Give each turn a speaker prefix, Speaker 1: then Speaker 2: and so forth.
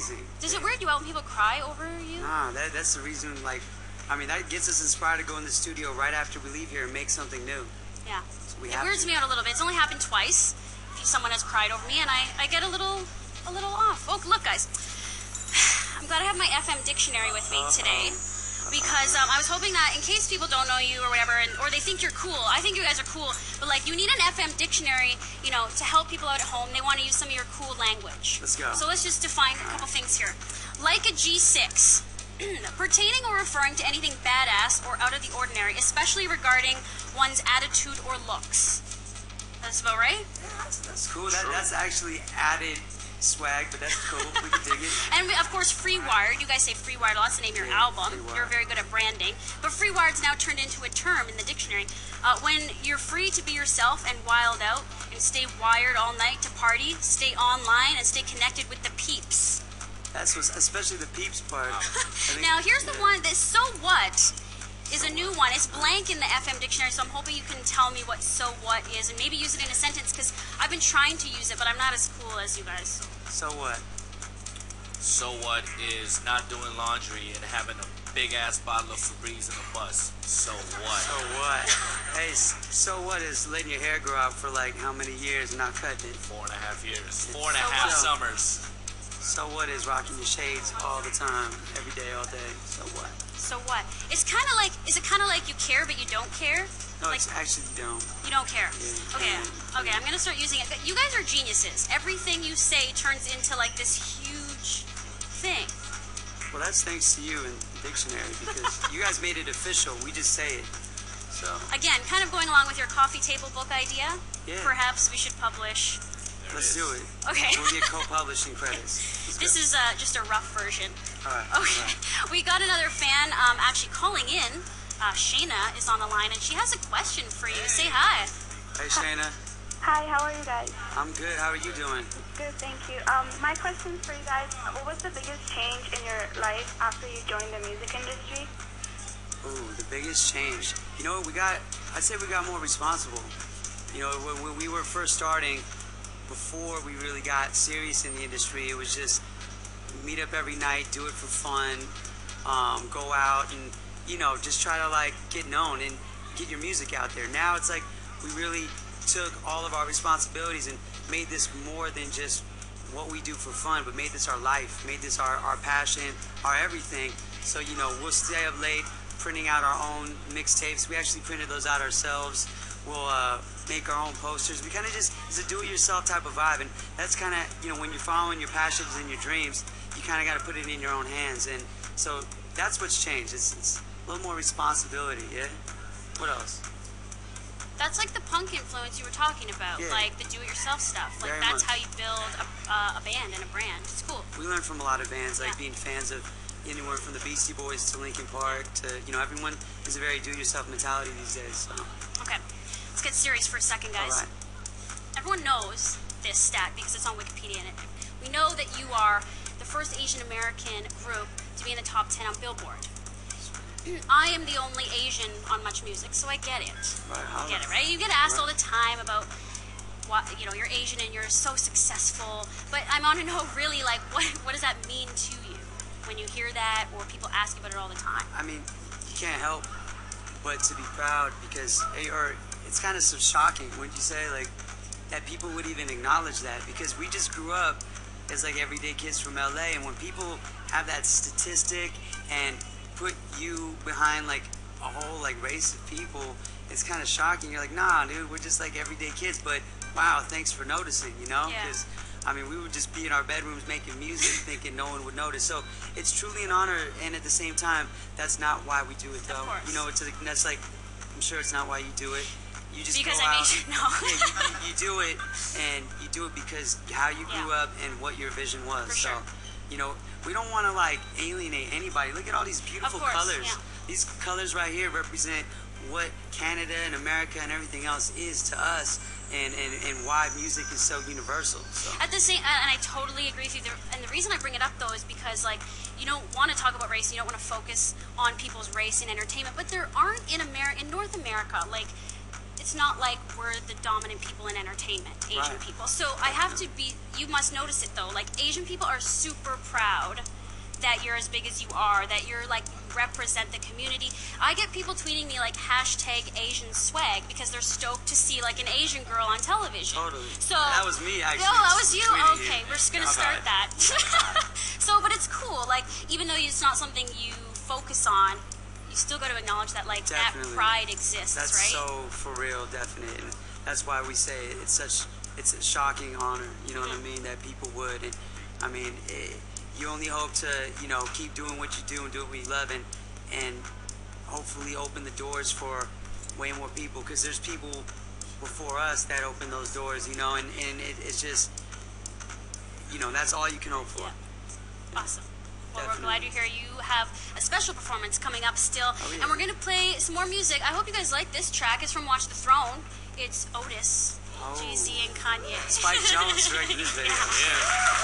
Speaker 1: amazing.
Speaker 2: Does it weird you out when people cry over you?
Speaker 1: Nah, that's the reason, like, I mean, that gets us inspired to go in the studio right after we leave here and make something new.
Speaker 2: Yeah.
Speaker 1: So
Speaker 2: It weirds me out a little bit. It's only happened twice. Someone has cried over me, and I get a little off. Oh, look, guys. I'm glad I have my FM dictionary with me today. Because I was hoping that in case people don't know you or whatever, or they think you're cool, I think you guys are cool, but like you need an FM dictionary, you know, to help people out at home. They want to use some of your cool language.
Speaker 1: Let's go.
Speaker 2: So let's just define a couple things here. Like a G6, pertaining or referring to anything badass or out of the ordinary, especially regarding one's attitude or looks. That's about right?
Speaker 1: Yeah, that's cool. That's actually added swag, but that's cool. We can dig it.
Speaker 2: And of course, Free Wired. You guys say Free Wired. That's the name of your album. You're very good at branding. But Free Wired's now turned into a term in the dictionary. When you're free to be yourself and wild out and stay wired all night to party, stay online, and stay connected with the peeps.
Speaker 1: That's what's, especially the peeps part.
Speaker 2: Now, here's the one that So What is a new one. It's blank in the FM dictionary, so I'm hoping you can tell me what So What is and maybe use it in a sentence, because I've been trying to use it, but I'm not as cool as you guys.
Speaker 1: So what?
Speaker 3: So what is not doing laundry and having a big-ass bottle of Febreze in the bus. So what?
Speaker 1: So what? Hey, so what is letting your hair grow out for like how many years and not cutting it?
Speaker 3: 4.5 years. 4.5 summers.
Speaker 1: So what is rocking your shades all the time, every day, all day? So what?
Speaker 2: So what? It's kind of like, is it kind of like you care but you don't care?
Speaker 1: No,
Speaker 2: like,
Speaker 1: it's actually you don't.
Speaker 2: You don't care.
Speaker 1: Yeah,
Speaker 2: Okay, I'm gonna start using it. You guys are geniuses. Everything you say turns into like this huge thing.
Speaker 1: Well, that's thanks to you and the dictionary, because you guys made it official. We just say it. So
Speaker 2: again, kind of going along with your coffee table book idea.
Speaker 1: Yeah.
Speaker 2: Perhaps we should publish.
Speaker 1: Let's do it.
Speaker 2: Okay.
Speaker 1: We'll get co-publishing credits.
Speaker 2: This is just a rough version.
Speaker 1: All right.
Speaker 2: Okay.
Speaker 1: All right.
Speaker 2: We got another fan actually calling in. Shayna is on the line, and she has a question for you. Say hi.
Speaker 1: Hey, Shayna.
Speaker 4: Hi, how are you guys?
Speaker 1: I'm good. How are you doing?
Speaker 4: Good, thank you. My question for you guys, what was the biggest change in your life after you joined the music industry?
Speaker 1: Ooh, the biggest change. You know, I'd say we got more responsible. You know, when we were first starting, before we really got serious in the industry, it was just meet up every night, do it for fun, go out and, you know, just try to like get known and get your music out there. Now it's like we really took all of our responsibilities and made this more than just what we do for fun, but made this our life, made this our passion, our everything. So, you know, we'll stay up late printing out our own mixtapes. We actually printed those out ourselves. We'll make our own posters. We kind of just, it's a do-it-yourself type of vibe, and that's kind of, you know, when you're following your passions and your dreams, you kind of got to put it in your own hands, and so that's what's changed. It's a little more responsibility, yeah? What else?
Speaker 2: That's like the punk influence you were talking about,
Speaker 1: Yeah.
Speaker 2: like the do-it-yourself stuff. Like
Speaker 1: Very
Speaker 2: that's
Speaker 1: much.
Speaker 2: how you build a band and a brand. It's cool.
Speaker 1: We learned from a lot of bands, like
Speaker 2: Yeah.
Speaker 1: being fans of anywhere from the Beastie Boys to Linkin Park to, you know, everyone is a very do-it-yourself mentality these days, so.
Speaker 2: Okay, let's get serious for a second, guys.
Speaker 1: All right.
Speaker 2: Everyone knows this stat because it's on Wikipedia, and we know that you are the first Asian American group to be in the top 10 on Billboard. I am the only Asian on Much Music, so I get it.
Speaker 1: Right,
Speaker 2: I get it, right? You get asked all the time about what, you know, you're Asian and you're so successful, but I want to know really, like, what does that mean to you when you hear that or people ask you about it all the time?
Speaker 1: I mean, you can't help but to be proud because, or it's kind of so shocking, wouldn't you say, like, that people would even acknowledge that, because we just grew up as like everyday kids from LA, and when people have that statistic and put you behind like a whole like race of people, it's kind of shocking. You're like, nah, dude, we're just like everyday kids, but wow, thanks for noticing, you know?
Speaker 2: Yeah.
Speaker 1: Because I mean, we would just be in our bedrooms making music thinking no one would notice. So it's truly an honor, and at the same time, that's not why we do it, though.
Speaker 2: Of course.
Speaker 1: You know, that's like, I'm sure it's not why you do it. You just
Speaker 2: Because
Speaker 1: go
Speaker 2: I'm
Speaker 1: out.
Speaker 2: Asian, no.
Speaker 1: Yeah, you do it, and you do it because how you grew up and what your vision was.
Speaker 2: For
Speaker 1: so,
Speaker 2: sure.
Speaker 1: you know, we don't want to like alienate anybody. Look at all these beautiful
Speaker 2: Of course,
Speaker 1: colors.
Speaker 2: yeah.
Speaker 1: These colors right here represent what Canada and America and everything else is to us, and why music is so universal. So.
Speaker 2: At the same, and I totally agree with you. And the reason I bring it up though is because like you don't want to talk about race, you don't want to focus on people's race in entertainment, but there aren't in North America, like it's not like we're the dominant people in entertainment, Asian
Speaker 1: Right.
Speaker 2: people. So I have to be, you must notice it though, like Asian people are super proud that you're as big as you are, that you're like, you represent the community. I get people tweeting me like hashtag Asian swag because they're stoked to see like an Asian girl on television.
Speaker 1: Totally.
Speaker 2: So
Speaker 1: That was me, actually.
Speaker 2: Oh, that was you?
Speaker 1: tweeting
Speaker 2: Okay, we're just gonna
Speaker 3: Okay.
Speaker 2: start that. So, but it's cool, like, even though it's not something you focus on, you still got to acknowledge that, like,
Speaker 1: Definitely.
Speaker 2: that pride exists,
Speaker 1: That's
Speaker 2: right?
Speaker 1: so for real, definite. And that's why we say it's a shocking honor, you know what I mean, that people would. And I mean, you only hope to, you know, keep doing what you do and do what you love, and hopefully open the doors for way more people, because there's people before us that open those doors, you know, and it's just, you know, that's all you can hope for.
Speaker 2: Yeah. Awesome. Well,
Speaker 1: Definitely.
Speaker 2: we're glad you're here. You have a special performance coming up still,
Speaker 1: yeah.
Speaker 2: and we're going to play some more music. I hope you guys like this track. It's from Watch the Throne. It's Otis,
Speaker 1: Oh.
Speaker 2: Jay-Z, and Kanye.
Speaker 1: Spike Jones directed this video.
Speaker 3: Yeah.